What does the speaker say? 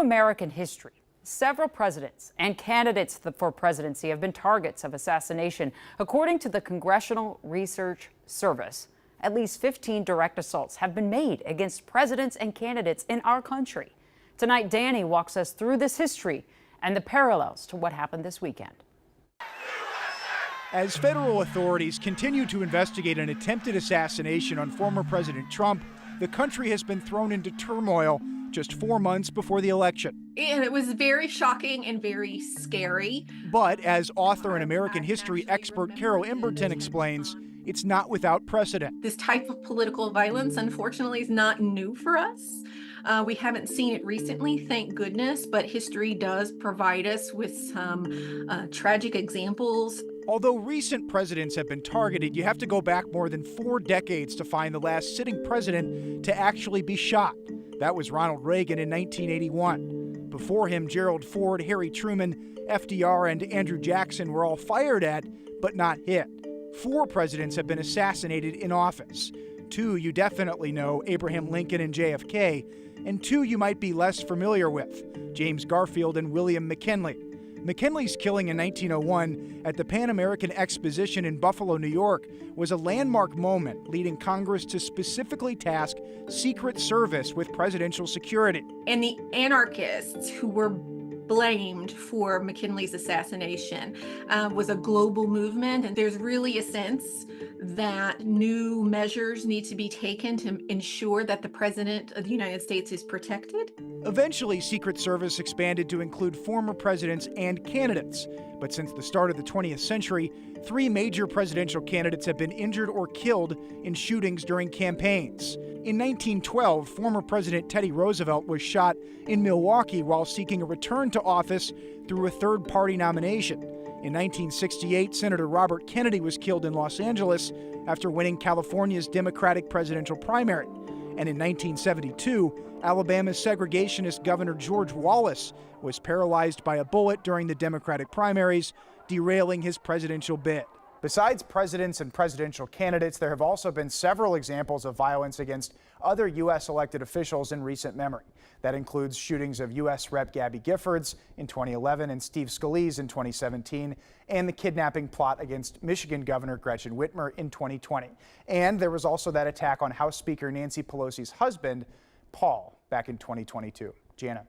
American history, several presidents and candidates for presidency have been targets of assassination. According to the Congressional Research Service, at least 15 direct assaults have been made against presidents and candidates in our country. Tonight, Danny walks us through this history and the parallels to what happened this weekend. As federal authorities continue to investigate an attempted assassination on former President Trump, the country has been thrown into turmoil just 4 months before the election. And it was very shocking and very scary. But as author and American history expert Carol Emberton explains, it's not without precedent. This type of political violence, unfortunately, is not new for us. We haven't seen it recently, thank goodness, but history does provide us with some tragic examples. Although recent presidents have been targeted, you have to go back more than 4 decades to find the last sitting president to actually be shot. That was Ronald Reagan in 1981. Before him, Gerald Ford, Harry Truman, FDR, and Andrew Jackson were all fired at, but not hit. 4 presidents have been assassinated in office. 2 you definitely know, Abraham Lincoln and JFK, and 2 you might be less familiar with, James Garfield and William McKinley. McKinley's killing in 1901 at the Pan American Exposition in Buffalo, New York, was a landmark moment, leading Congress to specifically task Secret Service with presidential security. And the anarchists who were blamed for McKinley's assassination was a global movement, and there's really a sense that new measures need to be taken to ensure that the President of the United States is protected. Eventually, Secret Service expanded to include former presidents and candidates. But since the start of the 20th century, 3 major presidential candidates have been injured or killed in shootings during campaigns. In 1912, former President Teddy Roosevelt was shot in Milwaukee while seeking a return to office through a third-party nomination. In 1968, Senator Robert Kennedy was killed in Los Angeles after winning California's Democratic presidential primary. And in 1972, Alabama's segregationist Governor George Wallace was paralyzed by a bullet during the Democratic primaries, derailing his presidential bid. Besides presidents and presidential candidates, there have also been several examples of violence against other U.S. elected officials in recent memory. That includes shootings of U.S. Rep. Gabby Giffords in 2011 and Steve Scalise in 2017, and the kidnapping plot against Michigan Governor Gretchen Whitmer in 2020. And there was also that attack on House Speaker Nancy Pelosi's husband, Paul, back in 2022. Jana.